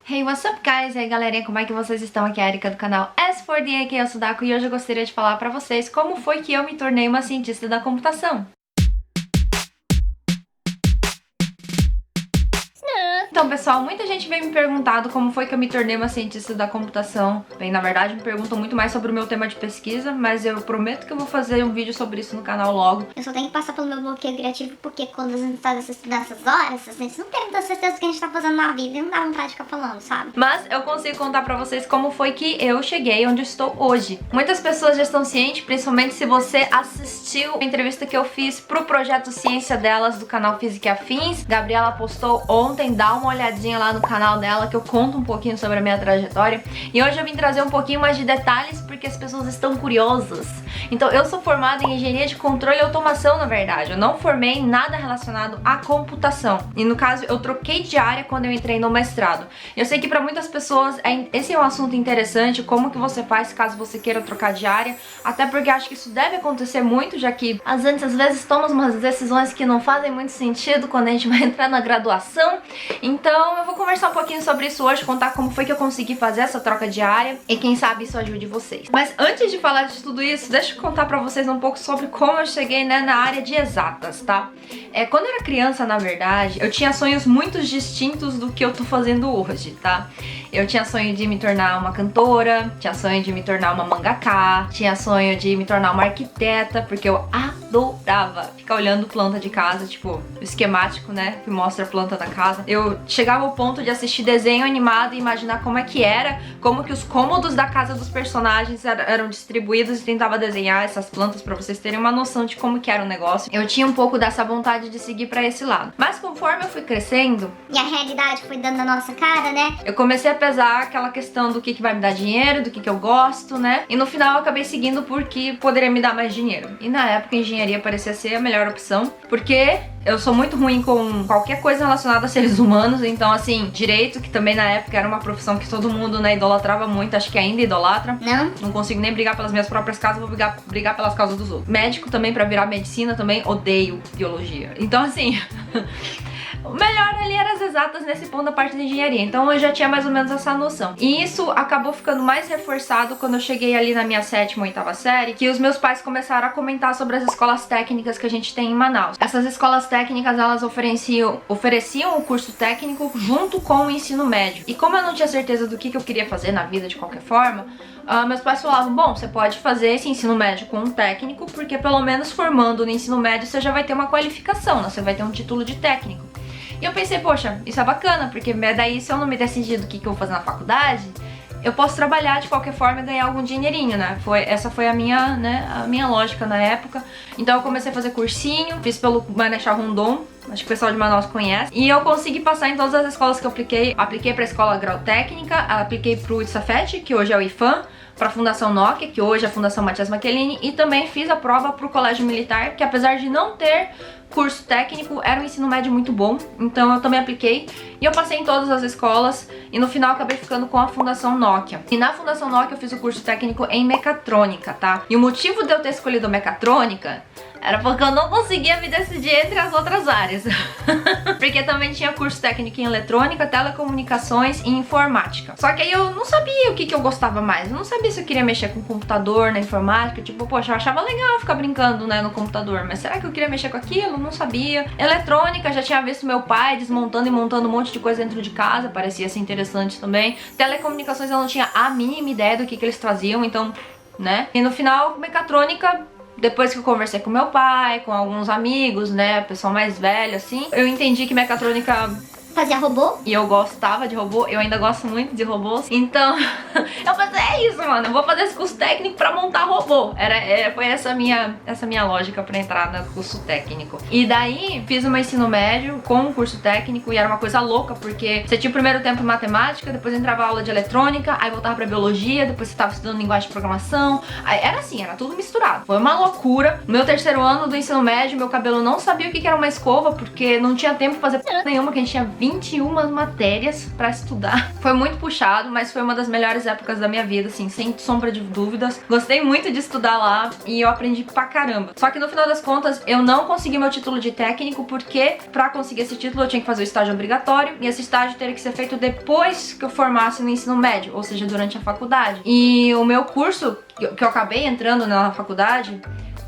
Hey, what's up guys? E aí galerinha, como é que vocês estão? Aqui é a Erika do canal S4D, aqui é o Sudaku e hoje eu gostaria de falar pra vocês como foi que eu me tornei uma cientista da computação. Então, pessoal, muita gente vem me perguntando como foi que eu me tornei uma cientista da computação. Bem, na verdade, me perguntam muito mais sobre o meu tema de pesquisa, mas eu prometo que eu vou fazer um vídeo sobre isso no canal logo. Eu só tenho que passar pelo meu bloqueio criativo, porque quando a gente tá estudando essas horas, a gente não tem muita certeza do que a gente tá fazendo na vida e não dá vontade de ficar falando, sabe? Mas eu consigo contar pra vocês como foi que eu cheguei onde estou hoje. Muitas pessoas já estão cientes, principalmente se você assistiu a entrevista que eu fiz pro projeto Ciência Delas do canal Física e Afins. Gabriela postou ontem, dá uma olhadinha lá no canal dela que eu conto um pouquinho sobre a minha trajetória. E hoje eu vim trazer um pouquinho mais de detalhes porque as pessoas estão curiosas. Então, eu sou formada em engenharia de controle e automação, na verdade. Eu não formei em nada relacionado à computação. E no caso, eu troquei de área quando eu entrei no mestrado. Eu sei que para muitas pessoas esse é um assunto interessante, como que você faz caso você queira trocar de área. Até porque acho que isso deve acontecer muito, já que às vezes tomamos umas decisões que não fazem muito sentido quando a gente vai entrar na graduação. Então, eu vou conversar um pouquinho sobre isso hoje, contar como foi que eu consegui fazer essa troca de área e quem sabe isso ajude vocês. Mas antes de falar de tudo isso, deixa eu contar pra vocês um pouco sobre como eu cheguei, né, na área de exatas, tá? Quando eu era criança, na verdade, eu tinha sonhos muito distintos do que eu tô fazendo hoje, tá? Eu tinha sonho de me tornar uma cantora, tinha sonho de me tornar uma mangaka, tinha sonho de me tornar uma arquiteta, porque eu adorava ficar olhando planta de casa, tipo, o esquemático, né, que mostra a planta da casa. Eu chegava ao ponto de assistir desenho animado e imaginar como é que era, como que os cômodos da casa dos personagens eram distribuídos e tentava desenhar essas plantas pra vocês terem uma noção de como que era o negócio. Eu tinha um pouco dessa vontade de seguir pra esse lado. Mas conforme eu fui crescendo... E a realidade foi dando na nossa cara, né? Eu comecei a pesar aquela questão do que vai me dar dinheiro, do que eu gosto, né? E no final eu acabei seguindo porque poderia me dar mais dinheiro. E na época a engenharia parecia ser a melhor opção, porque eu sou muito ruim com qualquer coisa relacionada a seres humanos, então assim, direito, que também na época era uma profissão que todo mundo, né, idolatrava muito, acho que ainda idolatra. Não consigo nem brigar pelas minhas próprias causas, vou brigar pelas causas dos outros. Médico também, pra virar medicina também, odeio biologia. Então assim... O melhor ali era as exatas nesse ponto da parte de engenharia, então eu já tinha mais ou menos essa noção. E isso acabou ficando mais reforçado quando eu cheguei ali na minha 7ª ou 8ª série, que os meus pais começaram a comentar sobre as escolas técnicas que a gente tem em Manaus. Essas escolas técnicas, elas ofereciam o curso técnico junto com o ensino médio. E como eu não tinha certeza do que eu queria fazer na vida de qualquer forma, meus pais falavam, bom, você pode fazer esse ensino médio com um técnico, porque pelo menos formando no ensino médio você já vai ter uma qualificação, né? Você vai ter um título de técnico. E eu pensei, poxa, isso é bacana, porque daí se eu não me decidir do que eu vou fazer na faculdade, eu posso trabalhar de qualquer forma e ganhar algum dinheirinho, né? Essa foi a minha lógica na época. Então eu comecei a fazer cursinho, fiz pelo Marechal Rondon, acho que o pessoal de Manaus conhece. E eu consegui passar em todas as escolas que eu apliquei. Apliquei pra Escola Agrotécnica, apliquei pro ITSAFET, que hoje é o IFAM, pra Fundação Nokia, que hoje é a Fundação Matias Michelini, e também fiz a prova pro Colégio Militar, que apesar de não ter curso técnico, era um ensino médio muito bom, então eu também apliquei e eu passei em todas as escolas e no final acabei ficando com a Fundação Nokia. E na Fundação Nokia eu fiz o curso técnico em mecatrônica, tá? E o motivo de eu ter escolhido mecatrônica era porque eu não conseguia me decidir entre as outras áreas. Porque também tinha curso técnico em eletrônica, telecomunicações e informática. Só que aí eu não sabia o que eu gostava mais. Eu não sabia se eu queria mexer com computador, na informática. Tipo, poxa, eu achava legal ficar brincando, né, no computador. Mas será que eu queria mexer com aquilo? Não sabia. Eletrônica, já tinha visto meu pai desmontando e montando um monte de coisa dentro de casa. Parecia ser interessante também. Telecomunicações eu não tinha a mínima ideia do que eles traziam, então, né. E no final, mecatrônica... Depois que eu conversei com meu pai, com alguns amigos, né, pessoal mais velho, assim, eu entendi que mecatrônica... Fazia robô? E eu gostava de robô, eu ainda gosto muito de robôs. Então, eu pensei, é isso, mano, eu vou fazer esse curso técnico pra montar robô. Foi essa minha lógica pra entrar no curso técnico. E daí, fiz o meu ensino médio com o curso técnico e era uma coisa louca, porque você tinha o primeiro tempo em matemática, depois entrava a aula de eletrônica, aí voltava pra biologia, depois você tava estudando linguagem de programação. Aí era assim, era tudo misturado. Foi uma loucura. No meu terceiro ano do ensino médio, meu cabelo não sabia o que era uma escova, porque não tinha tempo pra fazer nenhuma, que a gente tinha 20 21 matérias pra estudar. Foi muito puxado, mas foi uma das melhores épocas da minha vida, assim, sem sombra de dúvidas. Gostei muito de estudar lá e eu aprendi pra caramba. Só que no final das contas, eu não consegui meu título de técnico, porque pra conseguir esse título eu tinha que fazer o estágio obrigatório, e esse estágio teria que ser feito depois que eu formasse no ensino médio, ou seja, durante a faculdade. E o meu curso, que eu acabei entrando na faculdade,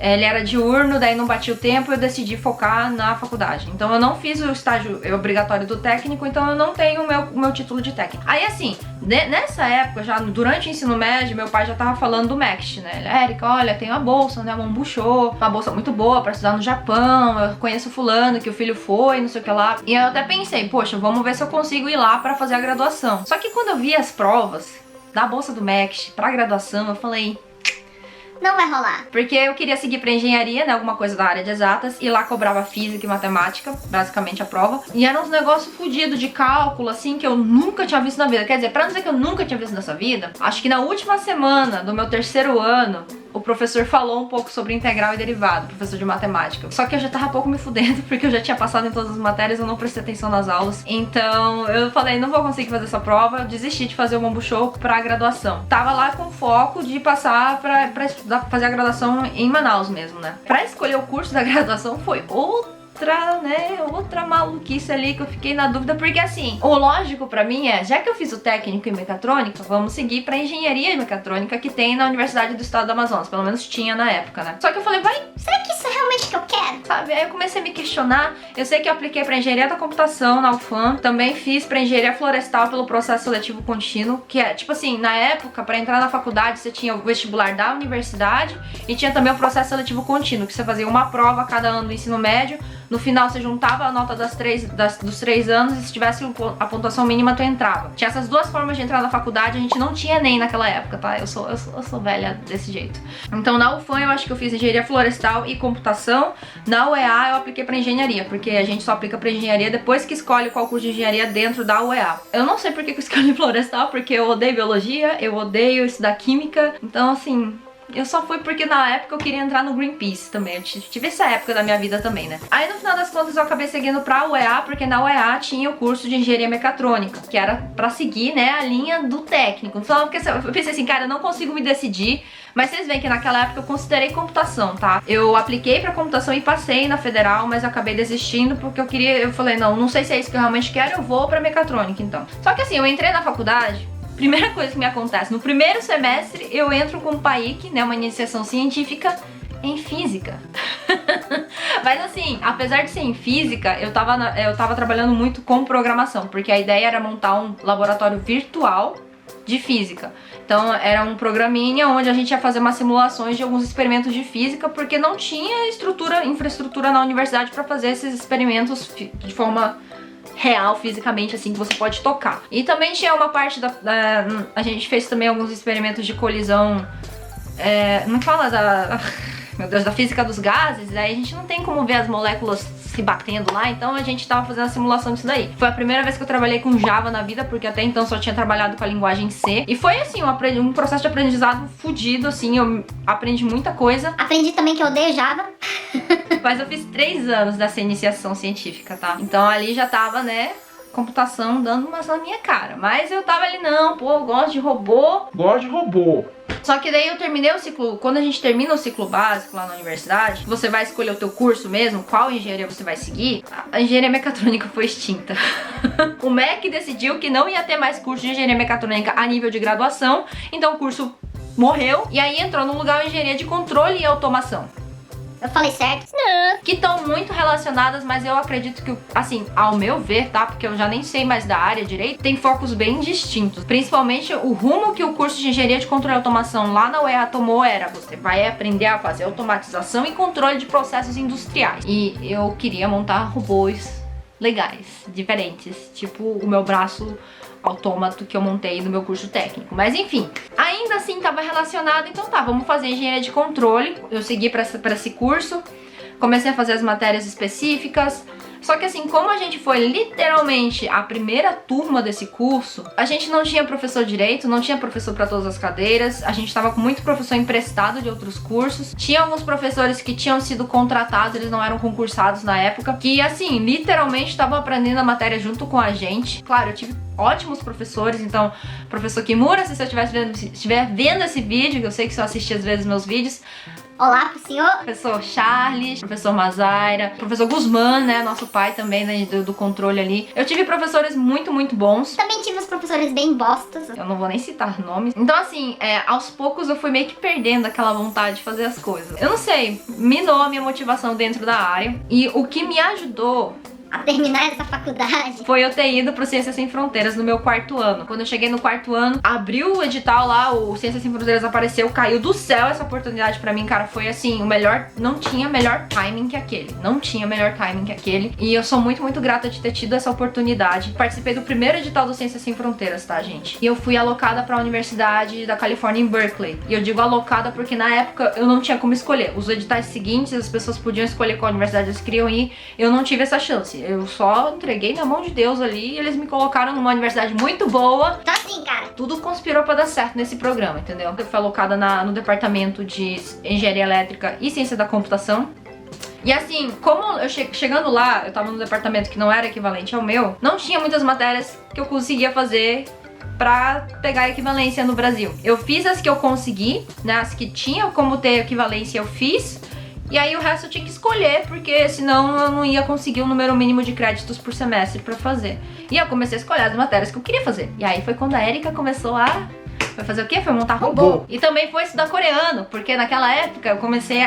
ele era diurno, daí não batia o tempo e eu decidi focar na faculdade. Então eu não fiz o estágio obrigatório do técnico, então eu não tenho o meu título de técnico. Aí assim, nessa época, já durante o ensino médio, meu pai já tava falando do MEXT, né? Ele, Érica, olha, tem uma bolsa, né? Uma Mambushou, uma bolsa muito boa pra estudar no Japão, eu conheço fulano que o filho foi, não sei o que lá. E eu até pensei, poxa, vamos ver se eu consigo ir lá pra fazer a graduação. Só que quando eu vi as provas da bolsa do MEXT pra graduação, eu falei, não vai rolar. porque eu queria seguir pra engenharia, né, alguma coisa da área de exatas, e lá cobrava física e matemática, basicamente a prova. E era uns negócios fodidos de cálculo, assim, que eu nunca tinha visto na vida. Quer dizer, pra não dizer que eu nunca tinha visto nessa vida, acho que na última semana do meu 3º ano, o professor falou um pouco sobre integral e derivado, professor de matemática. Só que eu já tava pouco me fudendo, porque eu já tinha passado em todas as matérias, eu não prestei atenção nas aulas. Então eu falei, não vou conseguir fazer essa prova, eu desisti de fazer o Mambushou pra graduação. Tava lá com foco de passar pra estudar, fazer a graduação em Manaus mesmo, né? Pra escolher o curso da graduação foi outra maluquice ali que eu fiquei na dúvida, porque assim, o lógico pra mim é, já que eu fiz o técnico em mecatrônica, vamos seguir pra engenharia mecatrônica que tem na Universidade do Estado do Amazonas, pelo menos tinha na época, né? Só que eu falei, Será que isso é realmente o que eu quero? sabe? Aí eu comecei a me questionar. Eu sei que eu apliquei pra engenharia da computação na UFAM, também fiz pra engenharia florestal pelo processo seletivo contínuo, que é, tipo assim, na época, pra entrar na faculdade, você tinha o vestibular da universidade e tinha também o processo seletivo contínuo, que você fazia uma prova a cada ano do ensino médio. No final você juntava a nota dos 3 anos e se tivesse a pontuação mínima tu entrava. Tinha essas duas formas de entrar na faculdade, a gente não tinha nem naquela época, tá? Eu sou velha desse jeito. Então na UFAM eu acho que eu fiz engenharia florestal e computação. Na UEA eu apliquei pra engenharia, porque a gente só aplica pra engenharia depois que escolhe qual curso de engenharia dentro da UEA. Eu não sei por que eu escolhi florestal, porque eu odeio biologia, eu odeio estudar química, então assim... Eu só fui porque na época eu queria entrar no Greenpeace também. Eu tive essa época da minha vida também, né? Aí no final das contas eu acabei seguindo pra UEA, porque na UEA tinha o curso de engenharia mecatrônica, que era pra seguir, né, a linha do técnico. Então eu pensei assim, cara, eu não consigo me decidir. Mas vocês veem que naquela época eu considerei computação, tá? Eu apliquei pra computação e passei na federal, mas eu acabei desistindo porque eu falei, não sei se é isso que eu realmente quero, eu vou pra mecatrônica então. Só que assim, eu entrei na faculdade. Primeira coisa que me acontece, no primeiro semestre eu entro com o PAIC, né, uma iniciação científica em física. Mas assim, apesar de ser em física, eu tava trabalhando muito com programação, porque a ideia era montar um laboratório virtual de física. Então era um programinha onde a gente ia fazer umas simulações de alguns experimentos de física, porque não tinha infraestrutura na universidade para fazer esses experimentos de forma real, fisicamente, assim, que você pode tocar. E também tinha uma parte a gente fez também alguns experimentos de colisão, não fala meu Deus, da física dos gases, aí a gente não tem como ver as moléculas se batendo lá, então a gente tava fazendo a simulação disso daí. Foi a primeira vez que eu trabalhei com Java na vida, porque até então só tinha trabalhado com a linguagem C. E foi assim, um processo de aprendizado fudido, assim, eu aprendi muita coisa. Aprendi também que eu odeio Java. Mas eu fiz 3 anos dessa iniciação científica, tá? Então ali já tava, né, computação dando umas na minha cara. Mas eu tava ali, não, pô, eu gosto de robô. Gosto de robô. Só que daí eu terminei o ciclo, quando a gente termina o ciclo básico lá na universidade, você vai escolher o teu curso mesmo, qual engenharia você vai seguir, a engenharia mecatrônica foi extinta. O MEC decidiu que não ia ter mais curso de engenharia mecatrônica a nível de graduação, então o curso morreu, e aí entrou no lugar a engenharia de controle e automação. Eu falei certo? Não. Que estão muito relacionadas, mas eu acredito que, assim, ao meu ver, tá? Porque eu já nem sei mais da área direito, tem focos bem distintos. Principalmente o rumo que o curso de engenharia de controle e automação lá na UEA tomou era: você vai aprender a fazer automatização e controle de processos industriais. E eu queria montar robôs legais, diferentes, tipo o meu braço autômato que eu montei no meu curso técnico. Mas enfim, ainda assim estava relacionado, então tá, vamos fazer engenharia de controle. Eu segui para esse curso, comecei a fazer as matérias específicas, Só que assim, como a gente foi literalmente a primeira turma desse curso, a gente não tinha professor direito, não tinha professor para todas as cadeiras, a gente tava com muito professor emprestado de outros cursos, tinha alguns professores que tinham sido contratados, eles não eram concursados na época, que assim, literalmente estavam aprendendo a matéria junto com a gente. Claro, eu tive ótimos professores, então, professor Kimura, se você estiver vendo esse vídeo, que eu sei que você assiste às vezes meus vídeos, olá pro senhor. Professor Charles, professor Mazaira, professor Guzmán, né, nosso pai também, né, do controle ali. Eu tive professores muito, muito bons. Também tive os professores bem bostas. Eu não vou nem citar nomes. Então assim, aos poucos eu fui meio que perdendo aquela vontade de fazer as coisas. Eu não sei, minou a minha motivação dentro da área. E o que me ajudou a terminar essa faculdade foi eu ter ido pro Ciências Sem Fronteiras no meu 4º ano. Quando eu cheguei no 4º ano, abriu o edital lá, o Ciências Sem Fronteiras apareceu, caiu do céu essa oportunidade pra mim, cara. Foi assim, o melhor, não tinha melhor timing que aquele. Não tinha melhor timing que aquele. E eu sou muito, muito grata de ter tido essa oportunidade. Participei do primeiro edital do Ciências Sem Fronteiras, tá, gente? E eu fui alocada pra Universidade da Califórnia em Berkeley. E eu digo alocada porque na época eu não tinha como escolher. Os editais seguintes, as pessoas podiam escolher qual universidade eles queriam ir. Eu não tive essa chance. Eu só entreguei na mão de Deus ali e eles me colocaram numa universidade muito boa. Então assim, cara, tudo conspirou pra dar certo nesse programa, entendeu? Eu fui alocada no departamento de Engenharia Elétrica e Ciência da Computação. E assim, como eu chegando lá, eu tava num departamento que não era equivalente ao meu, não tinha muitas matérias que eu conseguia fazer pra pegar equivalência no Brasil. Eu fiz as que eu consegui, né, as que tinham como ter equivalência eu fiz. E aí o resto eu tinha que escolher, porque senão eu não ia conseguir o número mínimo de créditos por semestre pra fazer. E eu comecei a escolher as matérias que eu queria fazer. E aí foi quando a Erika começou a... Foi fazer o quê? Foi montar robô. E também foi estudar coreano, porque naquela época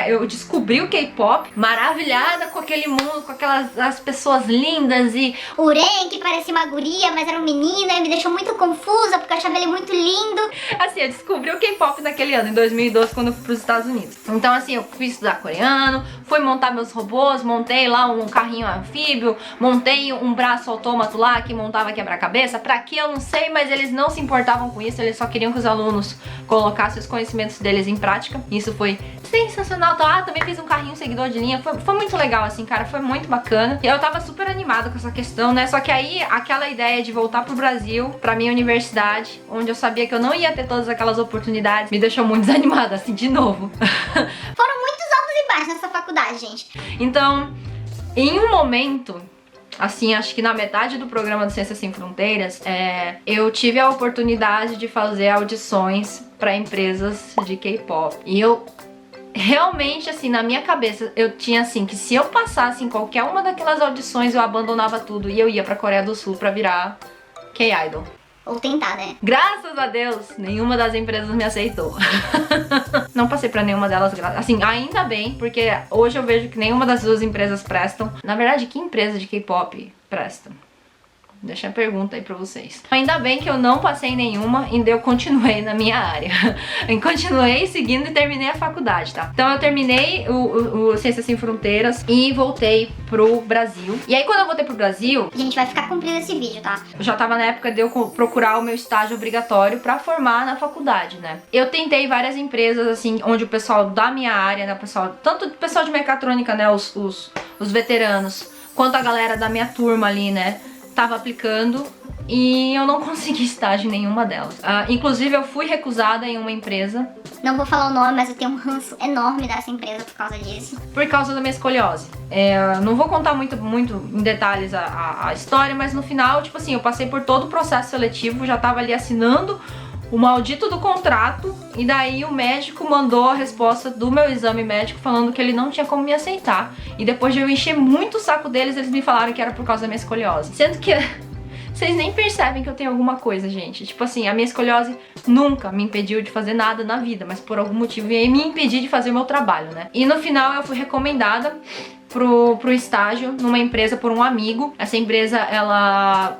eu descobri o K-pop, maravilhada com aquele mundo, com as pessoas lindas e... o Ren, que parecia uma guria, mas era um menino, e me deixou muito confusa, porque eu achava ele muito lindo. Assim, eu descobri o K-pop naquele ano, em 2012, quando eu fui pros Estados Unidos. Então assim, eu fui estudar coreano, fui montar meus robôs, montei lá um carrinho anfíbio, montei um braço autômato lá que montava quebra-cabeça. Pra que eu não sei, mas eles não se importavam com isso, eles só queriam que os alunos colocassem os conhecimentos deles em prática. Isso foi sensacional. Então, também fiz um carrinho seguidor de linha. Foi muito legal, assim, cara. Foi muito bacana. E eu tava super animada com essa questão, né? Só que aí, aquela ideia de voltar pro Brasil, pra minha universidade, onde eu sabia que eu não ia ter todas aquelas oportunidades, me deixou muito desanimada, assim, de novo. Foram muitos altos e baixos nessa faculdade, gente. Então, em um momento... assim, acho que na metade do programa do Ciências Sem Fronteiras, eu tive a oportunidade de fazer audições para empresas de K-pop. E eu realmente, assim, na minha cabeça, eu tinha assim, que se eu passasse em qualquer uma daquelas audições, eu abandonava tudo e eu ia pra Coreia do Sul pra virar K-Idol. Ou tentar, né? Graças a Deus, nenhuma das empresas me aceitou. Não passei pra nenhuma delas, assim, ainda bem, porque hoje eu vejo que nenhuma das duas empresas prestam. Na verdade, que empresa de K-pop presta? Deixa a pergunta aí pra vocês. Ainda bem que eu não passei em nenhuma, ainda eu continuei na minha área. Eu continuei seguindo e terminei a faculdade, tá? Então eu terminei o Ciências Sem Fronteiras e voltei pro Brasil. E aí quando eu voltei pro Brasil... a gente vai ficar cumprindo esse vídeo, tá? Eu já tava na época de eu procurar o meu estágio obrigatório pra formar na faculdade, né? Eu tentei várias empresas, assim, onde o pessoal da minha área, né? Tanto o pessoal de mecatrônica, né? Os veteranos, quanto a galera da minha turma ali, né? Tava aplicando e eu não consegui estágio em nenhuma delas. Inclusive eu fui recusada em uma empresa. Não vou falar o nome, mas eu tenho um ranço enorme dessa empresa por causa disso. Por causa da minha escoliose. Não vou contar muito em detalhes a história, mas no final, tipo assim, eu passei por todo o processo seletivo, já tava ali assinando o maldito do contrato, e daí o médico mandou a resposta do meu exame médico falando que ele não tinha como me aceitar. E depois de eu encher muito o saco deles, eles me falaram que era por causa da minha escoliose. Sendo que vocês nem percebem que eu tenho alguma coisa, gente. Tipo assim, a minha escoliose nunca me impediu de fazer nada na vida, mas por algum motivo veio me impedir de fazer o meu trabalho, né? E no final eu fui recomendada pro estágio numa empresa por um amigo. Essa empresa, ela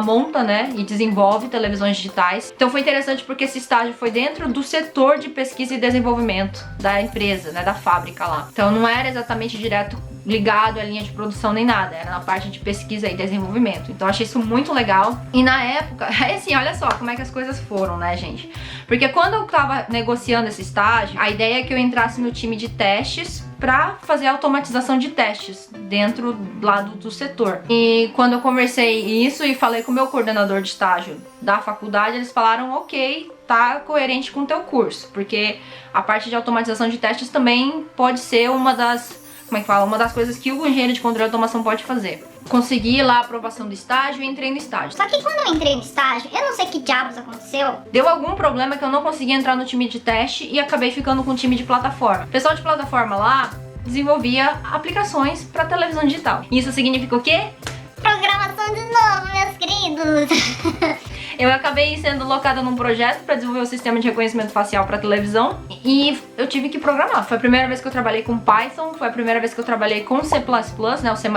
monta, né, e desenvolve televisões digitais. Então foi interessante porque esse estágio foi dentro do setor de pesquisa e desenvolvimento da empresa, né, da fábrica lá. Então não era exatamente direto ligado à linha de produção nem nada, era na parte de pesquisa e desenvolvimento. Então eu achei isso muito legal. E na época, assim, olha só como é que as coisas foram, né, gente? Porque quando eu tava negociando esse estágio, a ideia é que eu entrasse no time de testes para fazer automatização de testes dentro lá do setor. E quando eu conversei isso e falei com o meu coordenador de estágio da faculdade, eles falaram, ok, tá coerente com o teu curso, porque a parte de automatização de testes também pode ser uma das, uma das coisas que o engenheiro de controle e automação pode fazer. Consegui lá a aprovação do estágio e entrei no estágio. Só que quando eu entrei no estágio, eu não sei que diabos aconteceu. Deu algum problema que eu não consegui entrar no time de teste e acabei ficando com o time de plataforma. O pessoal de plataforma lá desenvolvia aplicações para televisão digital. Isso significa o quê? Programação de novo, meus queridos. Eu acabei sendo locada num projeto para desenvolver o sistema de reconhecimento facial para televisão e eu tive que programar. Foi a primeira vez que eu trabalhei com Python, foi a primeira vez que eu trabalhei com C++, né, o C++.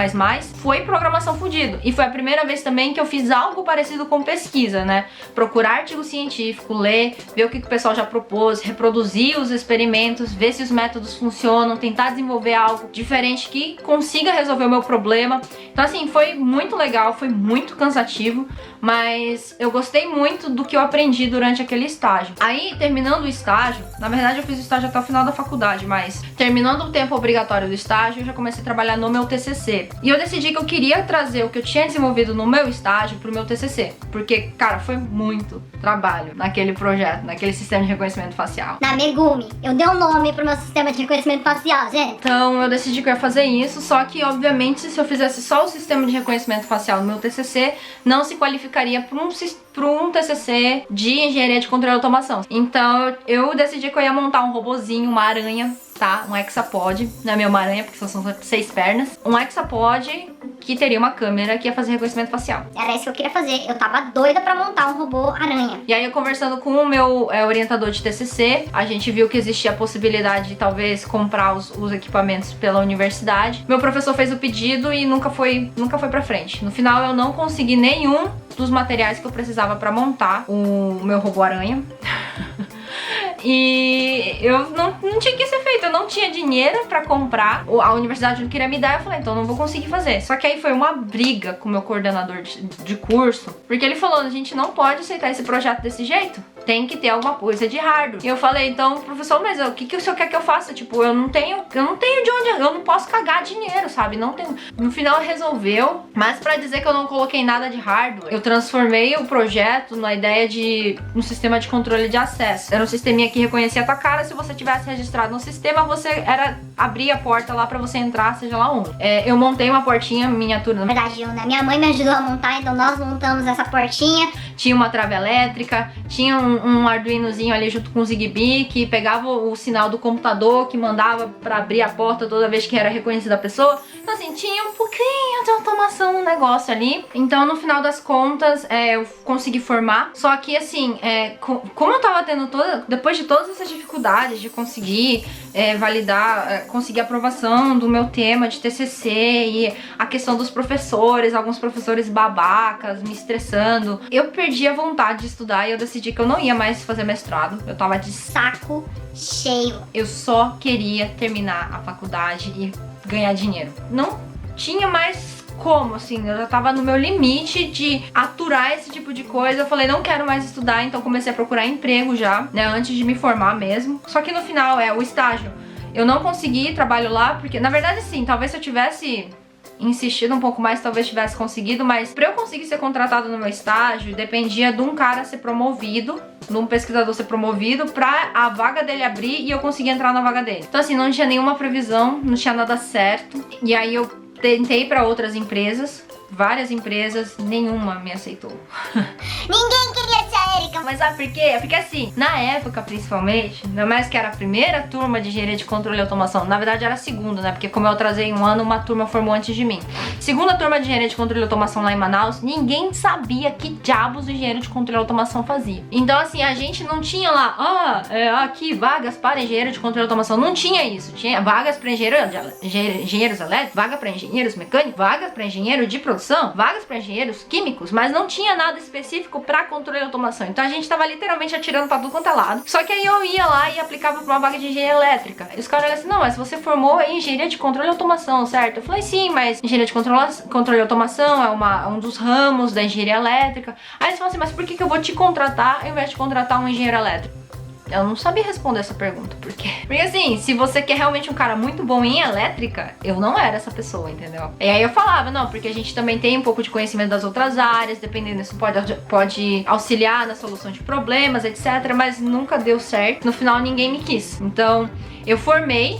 Foi programação fudido. E foi a primeira vez também que eu fiz algo parecido com pesquisa, né? Procurar artigo científico, ler, ver o que o pessoal já propôs, reproduzir os experimentos, ver se os métodos funcionam, tentar desenvolver algo diferente que consiga resolver o meu problema. Então assim, foi muito legal, foi muito cansativo, mas eu gostei muito do que eu aprendi durante aquele estágio. Aí, terminando o estágio, na verdade eu fiz o estágio até o final da faculdade, mas terminando o tempo obrigatório do estágio, eu já comecei a trabalhar no meu TCC. E eu decidi que eu queria trazer o que eu tinha desenvolvido no meu estágio pro meu TCC, porque, cara, foi muito trabalho naquele projeto, naquele sistema de reconhecimento facial. Na Megumi, eu dei um nome pro meu sistema de reconhecimento facial, gente. Então eu decidi que eu ia fazer isso, só que obviamente se eu fizesse só o sistema de reconhecimento facial no meu TCC, não se qualificaria para um TCC de engenharia de controle e automação. Então eu decidi que eu ia montar um robozinho, uma aranha, tá? Um hexapod, não é meio uma aranha porque são 6 pernas. Um hexapod que teria uma câmera que ia fazer reconhecimento facial. Era isso que eu queria fazer. Eu tava doida pra montar um robô aranha. E aí eu conversando com o meu orientador de TCC, a gente viu que existia a possibilidade de talvez comprar os equipamentos pela universidade. Meu professor fez o pedido e nunca foi pra frente. No final eu não consegui nenhum dos materiais que eu precisava pra montar o meu robô aranha. E eu não tinha que ser feito, eu não tinha dinheiro pra comprar, a universidade não queria me dar, eu falei, então eu não vou conseguir fazer. Só que aí foi uma briga com o meu coordenador de curso, porque ele falou, a gente não pode aceitar esse projeto desse jeito, tem que ter alguma coisa de hardware. E eu falei, então, professor, mas o que o senhor quer que eu faça? Tipo, eu não tenho de onde, eu não posso cagar dinheiro, sabe? Não tenho. No final resolveu, mas pra dizer que eu não coloquei nada de hardware, eu transformei o projeto na ideia de um sistema de controle de acesso. Era um sisteminha que reconhecia a tua cara, se você tivesse registrado no sistema, você abria a porta lá pra você entrar, seja lá onde. Eu montei uma portinha miniatura. Na verdade, minha mãe me ajudou a montar, então nós montamos essa portinha. Tinha uma trava elétrica, tinha um Arduinozinho ali junto com o Zigbee, que pegava o sinal do computador, que mandava pra abrir a porta toda vez que era reconhecida a pessoa. Então assim, tinha um pouquinho de automação no negócio ali. Então no final das contas, eu consegui formar. Só que assim, como eu tava tendo depois de todas essas dificuldades de conseguir validar, conseguir aprovação do meu tema de TCC e a questão dos professores, alguns professores babacas me estressando, eu perdi a vontade de estudar e eu decidi que eu não ia mais fazer mestrado. Eu tava de saco cheio. Eu só queria terminar a faculdade e ganhar dinheiro. Não tinha mais como, assim, eu já tava no meu limite de aturar esse tipo de coisa. Eu falei, não quero mais estudar, então comecei a procurar emprego já, né, antes de me formar mesmo. Só que no final, o estágio, eu não consegui trabalho lá, porque, na verdade, sim, talvez se eu tivesse insistido um pouco mais, talvez tivesse conseguido, mas pra eu conseguir ser contratado no meu estágio, dependia de um cara ser promovido, de um pesquisador ser promovido, pra a vaga dele abrir e eu conseguir entrar na vaga dele. Então assim, não tinha nenhuma previsão, não tinha nada certo, e aí eu tentei pra outras empresas, várias empresas, nenhuma me aceitou. Ninguém queria ser a Erika. Mas sabe por quê? Porque assim, na época principalmente, ainda mais que era a primeira turma de engenharia de controle e automação, na verdade era a segunda, né? Porque como eu atrasei um ano, uma turma formou antes de mim. Segunda turma de engenharia de controle e automação lá em Manaus, ninguém sabia que diabos o engenheiro de controle e automação fazia. Então assim, a gente não tinha lá, aqui vagas para engenheiro de controle e automação, não tinha isso. Tinha vagas para engenheiros elétricos, vaga para engenheiros mecânicos, vagas para engenheiro de produção, vagas para engenheiros químicos, mas não tinha nada específico para controle e automação. Então a gente tava literalmente atirando pra tudo quanto é lado. Só que aí eu ia lá e aplicava pra uma vaga de engenharia elétrica. E os caras olharam assim, não, mas você formou em engenharia de controle e automação, certo? Eu falei, sim, mas engenharia de controle e automação é um dos ramos da engenharia elétrica. Aí eles falaram assim, mas por que eu vou te contratar ao invés de contratar um engenheiro elétrico? Eu não sabia responder essa pergunta, por quê? Porque assim, se você quer realmente um cara muito bom em elétrica, eu não era essa pessoa, entendeu? E aí eu falava, não, porque a gente também tem um pouco de conhecimento das outras áreas, dependendo, isso pode auxiliar na solução de problemas, etc. Mas nunca deu certo. No final, ninguém me quis. Então, eu formei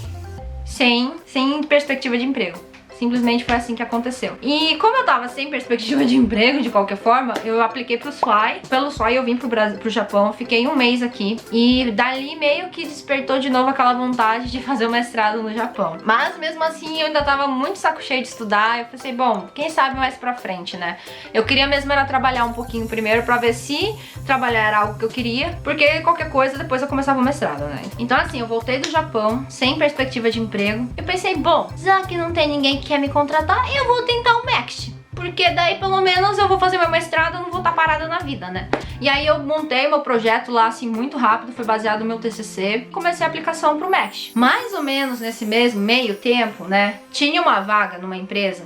sem perspectiva de emprego. Simplesmente foi assim que aconteceu. E como eu tava sem perspectiva de emprego, de qualquer forma, eu apliquei pro SWAI. Pelo SWAI eu vim pro Japão, fiquei um mês aqui. E dali meio que despertou de novo aquela vontade de fazer o mestrado no Japão. Mas mesmo assim eu ainda tava muito saco cheio de estudar. Eu pensei, bom, quem sabe mais pra frente, né? Eu queria mesmo era trabalhar um pouquinho primeiro pra ver se trabalhar era algo que eu queria. Porque qualquer coisa depois eu começava o mestrado, né? Então assim, eu voltei do Japão sem perspectiva de emprego. Eu pensei, bom, já que não tem ninguém que quer me contratar, eu vou tentar o MEXT. Porque daí pelo menos eu vou fazer meu mestrado, eu não vou estar parada na vida, né? E aí eu montei meu projeto lá assim muito rápido, foi baseado no meu TCC, comecei a aplicação pro MEXT. Mais ou menos nesse mesmo meio tempo, né, tinha uma vaga numa empresa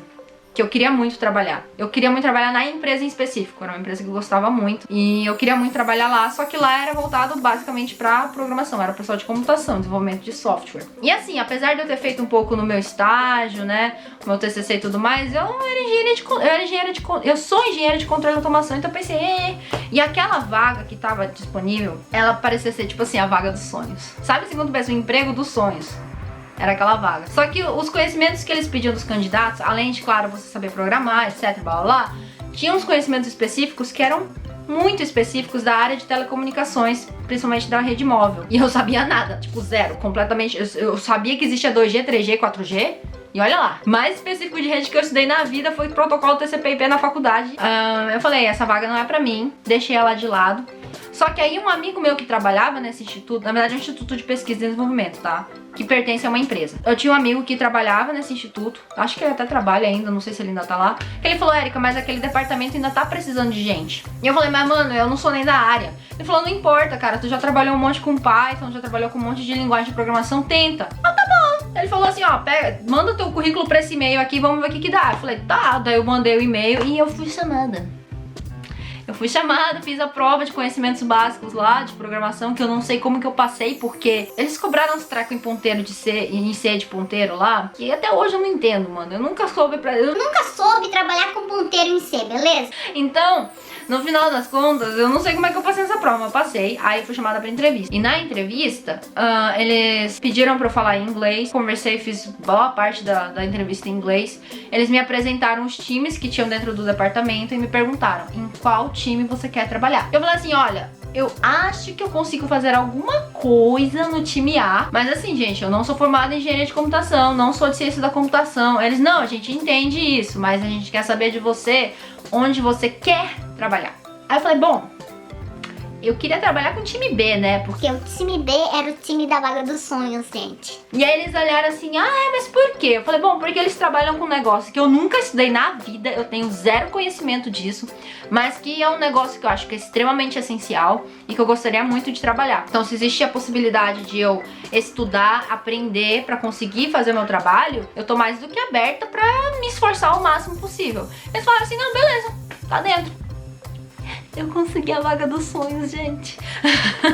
que eu queria muito trabalhar. Eu queria muito trabalhar na empresa em específico, era uma empresa que eu gostava muito. E eu queria muito trabalhar lá, só que lá era voltado basicamente pra programação, era pessoal de computação, desenvolvimento de software. E assim, apesar de eu ter feito um pouco no meu estágio, né, meu TCC e tudo mais, eu sou engenheira de controle e automação, então eu pensei, e aquela vaga que tava disponível, ela parecia ser tipo assim, a vaga dos sonhos. Sabe assim, quando pensa o emprego dos sonhos? Era aquela vaga. Só que os conhecimentos que eles pediam dos candidatos, além de, claro, você saber programar, etc, blá blá blá, tinha uns conhecimentos específicos que eram muito específicos da área de telecomunicações, principalmente da rede móvel. E eu sabia nada, tipo zero, completamente. Eu sabia que existia 2G, 3G, 4G. E olha lá, mais específico de rede que eu estudei na vida foi o protocolo TCP/IP na faculdade. Eu falei, essa vaga não é pra mim, deixei ela de lado. Só que aí um amigo meu que trabalhava nesse instituto, na verdade é um instituto de pesquisa e desenvolvimento, tá? Que pertence a uma empresa. Eu tinha um amigo que trabalhava nesse instituto, acho que ele até trabalha ainda, não sei se ele ainda tá lá. Ele falou, Érica, mas aquele departamento ainda tá precisando de gente. E eu falei, mas mano, eu não sou nem da área. Ele falou, não importa, cara, tu já trabalhou um monte com Python, já trabalhou com um monte de linguagem de programação, tenta. Ah, tá bom. Ele falou assim, ó, pega, manda o teu currículo pra esse e-mail aqui, vamos ver o que dá. Eu falei, tá, daí eu mandei o e-mail e eu fui chamada. Eu fui chamada, fiz a prova de conhecimentos básicos lá, de programação, que eu não sei como que eu passei, porque eles cobraram uns trecos em ponteiro em C de ponteiro lá, que até hoje eu não entendo, mano. Eu nunca soube trabalhar com ponteiro em C, beleza? Então, no final das contas, eu não sei como é que eu passei essa prova, mas passei. Aí eu fui chamada pra entrevista. E na entrevista, eles pediram pra eu falar em inglês. Conversei, fiz boa parte da entrevista em inglês. Eles me apresentaram os times que tinham dentro do departamento e me perguntaram em qual time você quer trabalhar. Eu falei assim, olha, eu acho que eu consigo fazer alguma coisa no time A, mas assim, gente, eu não sou formada em engenharia de computação, não sou de ciência da computação. Eles, não, a gente entende isso, mas a gente quer saber de você onde você quer trabalhar. Aí eu falei, bom, eu queria trabalhar com o time B, né? Porque o time B era o time da vaga dos sonhos, gente. E aí eles olharam assim, mas por quê? Eu falei, bom, porque eles trabalham com um negócio que eu nunca estudei na vida, eu tenho zero conhecimento disso, mas que é um negócio que eu acho que é extremamente essencial e que eu gostaria muito de trabalhar. Então, se existe a possibilidade de eu estudar, aprender pra conseguir fazer o meu trabalho, eu tô mais do que aberta pra me esforçar o máximo possível. Eles falaram assim, não, beleza, tá dentro. Eu consegui a vaga dos sonhos, gente.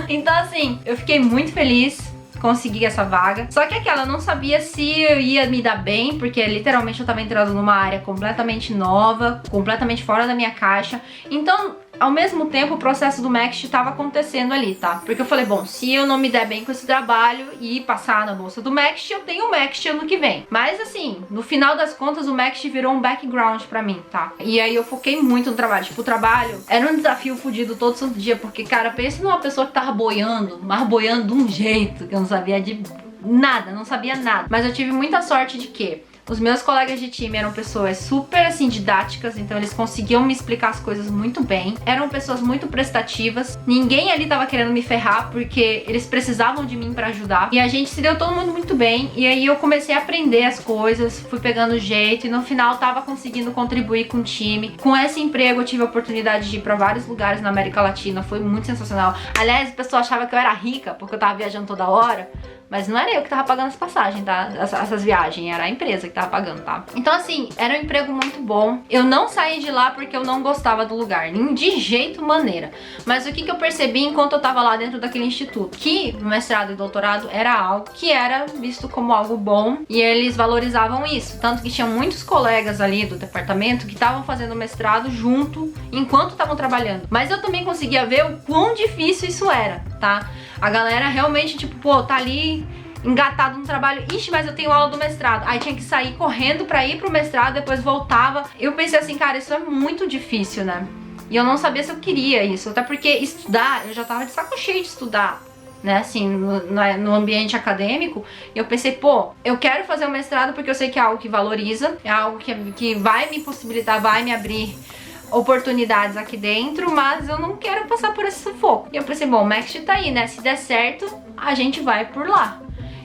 Então assim, eu fiquei muito feliz, consegui essa vaga. Só que aquela, eu não sabia se eu ia me dar bem, porque literalmente eu tava entrando numa área completamente nova, completamente fora da minha caixa. Então, ao mesmo tempo, o processo do MEXT tava acontecendo ali, tá? Porque eu falei, bom, se eu não me der bem com esse trabalho e passar na bolsa do MEXT, eu tenho o MEXT ano que vem. Mas assim, no final das contas, o MEXT virou um background pra mim, tá? E aí eu foquei muito no trabalho. Tipo, o trabalho era um desafio fodido todo santo dia, porque, cara, pensa numa pessoa que tava boiando, mas boiando de um jeito que eu não sabia de nada, não sabia nada. Mas eu tive muita sorte de que os meus colegas de time eram pessoas super, assim, didáticas, então eles conseguiam me explicar as coisas muito bem. Eram pessoas muito prestativas. Ninguém ali tava querendo me ferrar, porque eles precisavam de mim pra ajudar. E a gente se deu todo mundo muito bem. E aí eu comecei a aprender as coisas, fui pegando jeito e no final tava conseguindo contribuir com o time. Com esse emprego eu tive a oportunidade de ir pra vários lugares na América Latina, foi muito sensacional. Aliás, o pessoal achava que eu era rica, porque eu tava viajando toda hora. Mas não era eu que tava pagando as passagens, tá? Essas viagens, era a empresa que tava pagando, tá? Então assim, era um emprego muito bom. Eu não saí de lá porque eu não gostava do lugar, nem de jeito maneira. Mas o que eu percebi enquanto eu tava lá dentro daquele instituto? Que o mestrado e doutorado era algo que era visto como algo bom e eles valorizavam isso. Tanto que tinha muitos colegas ali do departamento que estavam fazendo mestrado junto enquanto estavam trabalhando. Mas eu também conseguia ver o quão difícil isso era, tá? A galera realmente, tipo, pô, tá ali engatado no trabalho. Ixi, mas eu tenho aula do mestrado. Aí tinha que sair correndo pra ir pro mestrado, depois voltava. Eu pensei assim, cara, isso é muito difícil, né? E eu não sabia se eu queria isso. Até porque estudar, eu já tava de saco cheio de estudar, né, assim, no ambiente acadêmico. E eu pensei, pô, eu quero fazer o mestrado porque eu sei que é algo que valoriza, é algo que vai me possibilitar, vai me abrir oportunidades aqui dentro, mas eu não quero passar por esse sufoco. E eu pensei, bom, o MEXT tá aí, né? Se der certo, a gente vai por lá.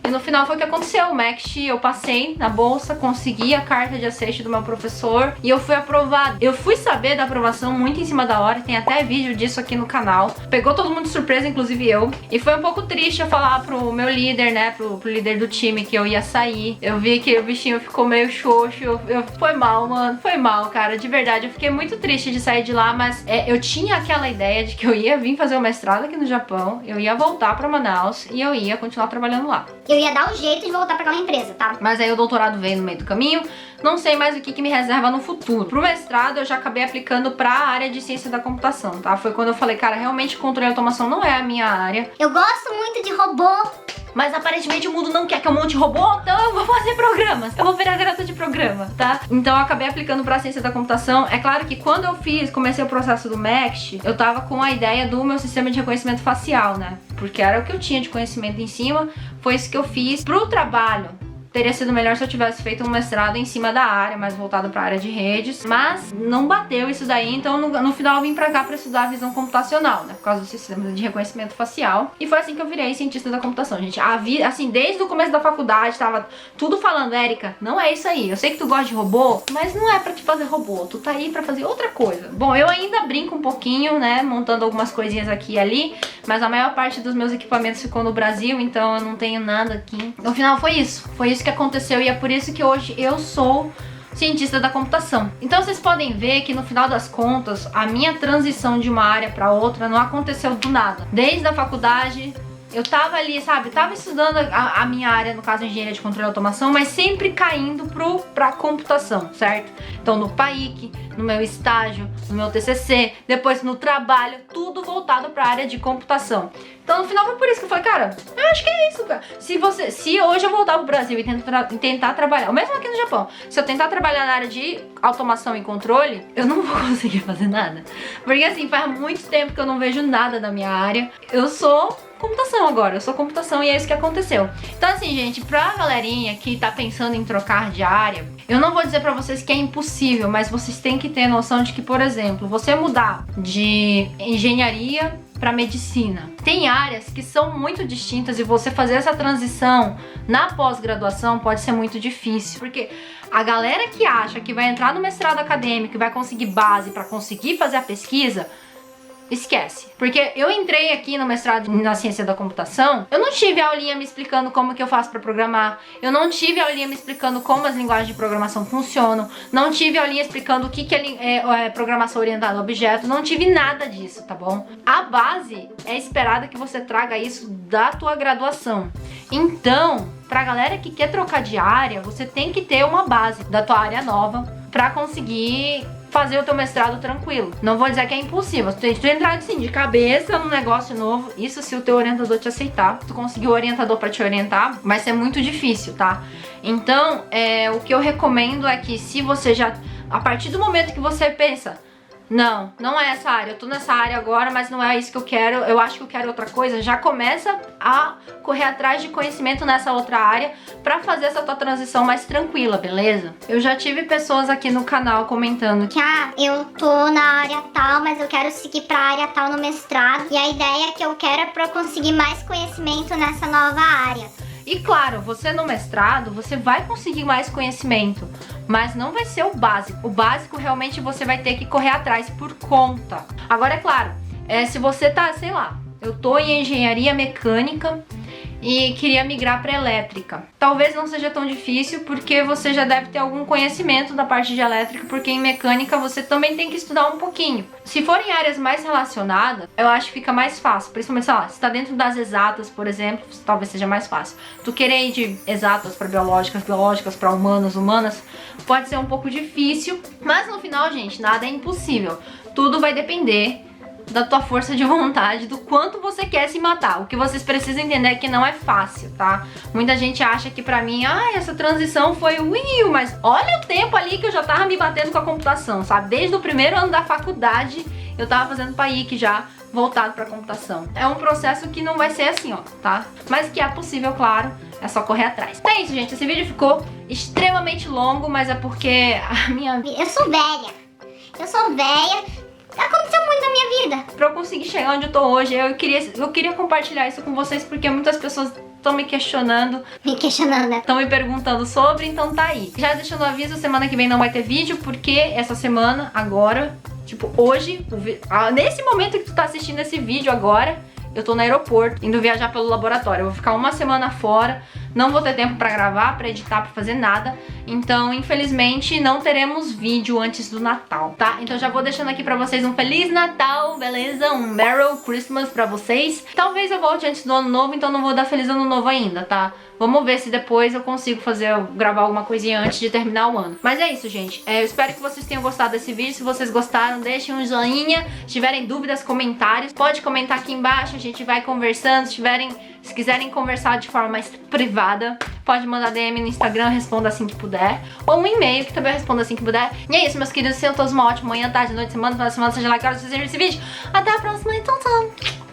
E no final foi o que aconteceu. O MEXT eu passei na bolsa, consegui a carta de aceite do meu professor e eu fui aprovada. Eu fui saber da aprovação muito em cima da hora, tem até vídeo disso aqui no canal. Pegou todo mundo de surpresa, inclusive eu. E foi um pouco triste eu falar pro meu líder, né, pro líder do time que eu ia sair. Eu vi que o bichinho ficou meio xoxo. Foi mal, mano, foi mal, cara, de verdade. Eu fiquei muito triste de sair de lá, mas eu tinha aquela ideia de que eu ia vir fazer o mestrado aqui no Japão, eu ia voltar pra Manaus e eu ia continuar trabalhando lá. Eu ia dar um jeito de voltar pra aquela empresa, tá? Mas aí o doutorado veio no meio do caminho, não sei mais o que me reserva no futuro. Pro mestrado eu já acabei aplicando pra área de ciência da computação, tá? Foi quando eu falei, cara, realmente controle e automação não é a minha área. Eu gosto muito de robô. Mas aparentemente o mundo não quer que eu monte robô, então eu vou fazer programas. Eu vou virar garota de programa, tá? Então eu acabei aplicando pra ciência da computação. É claro que quando eu comecei o processo do MEXT, eu tava com a ideia do meu sistema de reconhecimento facial, né? Porque era o que eu tinha de conhecimento em cima, foi isso que eu fiz. Pro trabalho, teria sido melhor se eu tivesse feito um mestrado em cima da área, mais voltado para a área de redes, mas não bateu isso daí, então no final eu vim pra cá pra estudar a visão computacional, né, por causa do sistema de reconhecimento facial, e foi assim que eu virei cientista da computação, gente. Assim, desde o começo da faculdade, tava tudo falando, Érica, não é isso aí, eu sei que tu gosta de robô, mas não é pra te fazer robô, tu tá aí pra fazer outra coisa. Bom, eu ainda brinco um pouquinho, né, montando algumas coisinhas aqui e ali, mas a maior parte dos meus equipamentos ficou no Brasil, então eu não tenho nada aqui. No final foi isso que aconteceu e é por isso que hoje eu sou cientista da computação. Então vocês podem ver que no final das contas a minha transição de uma área para outra não aconteceu do nada. Desde a faculdade eu tava ali, sabe, tava estudando a minha área, no caso engenharia de controle e automação, mas sempre caindo pra computação, certo? Então no PAIC, no meu estágio, no meu TCC, depois no trabalho, tudo voltado pra área de computação. Então no final foi por isso que eu falei, cara, eu acho que é isso, cara. Se hoje eu voltar pro Brasil e tentar trabalhar, mesmo aqui no Japão, se eu tentar trabalhar na área de automação e controle, eu não vou conseguir fazer nada. Porque assim, faz muito tempo que eu não vejo nada da minha área. Eu sou computação agora, eu sou computação e é isso que aconteceu. Então assim, gente, pra galerinha que tá pensando em trocar de área, eu não vou dizer pra vocês que é impossível, mas vocês têm que ter noção de que, por exemplo, você mudar de engenharia pra medicina, tem áreas que são muito distintas e você fazer essa transição na pós-graduação pode ser muito difícil, porque a galera que acha que vai entrar no mestrado acadêmico e vai conseguir base pra conseguir fazer a pesquisa, esquece. Porque eu entrei aqui no mestrado na ciência da computação, eu não tive aulinha me explicando como que eu faço pra programar, eu não tive aulinha me explicando como as linguagens de programação funcionam, não tive aulinha explicando o que é programação orientada a objeto, não tive nada disso, tá bom? A base é esperada que você traga isso da tua graduação. Então, pra galera que quer trocar de área, você tem que ter uma base da tua área nova pra conseguir fazer o teu mestrado tranquilo. Não vou dizer que é impossível. Se tu entrar assim de cabeça num negócio novo, isso se o teu orientador te aceitar, se tu conseguir o orientador pra te orientar, vai ser muito difícil, tá? Então, o que eu recomendo é que se você já, a partir do momento que você pensa, não é essa área, eu tô nessa área agora, mas não é isso que eu quero, eu acho que eu quero outra coisa, já começa a correr atrás de conhecimento nessa outra área pra fazer essa tua transição mais tranquila, beleza? Eu já tive pessoas aqui no canal comentando que eu tô na área tal, mas eu quero seguir pra área tal no mestrado, e a ideia que eu quero é pra eu conseguir mais conhecimento nessa nova área. E claro, você no mestrado, você vai conseguir mais conhecimento, mas não vai ser o básico. O básico realmente você vai ter que correr atrás por conta. Agora, é claro, se você tá, sei lá, eu tô em engenharia mecânica e queria migrar para elétrica. Talvez não seja tão difícil porque você já deve ter algum conhecimento da parte de elétrica, porque em mecânica você também tem que estudar um pouquinho. Se for em áreas mais relacionadas, eu acho que fica mais fácil, principalmente, sei lá, se tá dentro das exatas, por exemplo, talvez seja mais fácil. Tu querer ir de exatas para biológicas, biológicas para humanas, humanas, pode ser um pouco difícil, mas no final, gente, nada é impossível. Tudo vai depender da tua força de vontade, do quanto você quer se matar. O que vocês precisam entender é que não é fácil, tá? Muita gente acha que pra mim, essa transição foi mas olha o tempo ali que eu já tava me batendo com a computação, sabe? Desde o primeiro ano da faculdade, eu tava fazendo PAIC já, voltado pra computação. É um processo que não vai ser assim, ó, tá? Mas que é possível, claro, é só correr atrás. Então é isso, gente. Esse vídeo ficou extremamente longo, mas é porque a minha... Eu sou velha. Aconteceu muito na minha vida. Pra eu conseguir chegar onde eu tô hoje, eu queria compartilhar isso com vocês, porque muitas pessoas estão me questionando. Né? Estão me perguntando sobre, então tá aí. Já deixando o aviso, semana que vem não vai ter vídeo, porque essa semana, agora, tipo, hoje, nesse momento que tu tá assistindo esse vídeo agora, eu tô no aeroporto, indo viajar pelo laboratório. Eu vou ficar uma semana fora, não vou ter tempo pra gravar, pra editar, pra fazer nada. Então, infelizmente, não teremos vídeo antes do Natal, tá? Então já vou deixando aqui pra vocês um Feliz Natal, beleza? Um Merry Christmas pra vocês. Talvez eu volte antes do Ano Novo, então não vou dar Feliz Ano Novo ainda, tá? Vamos ver se depois eu consigo gravar alguma coisinha antes de terminar o ano. Mas é isso, gente. Eu espero que vocês tenham gostado desse vídeo. Se vocês gostaram, deixem um joinha. Se tiverem dúvidas, comentários, pode comentar aqui embaixo. A gente vai conversando. Se quiserem conversar de forma mais privada, pode mandar DM no Instagram, responda assim que puder. Ou um e-mail, que também eu respondo assim que puder. E é isso, meus queridos. Tenham todos uma ótima manhã, tarde, noite, semana, final de semana, seja lá que hora vocês viram esse vídeo. Até a próxima, então tchau!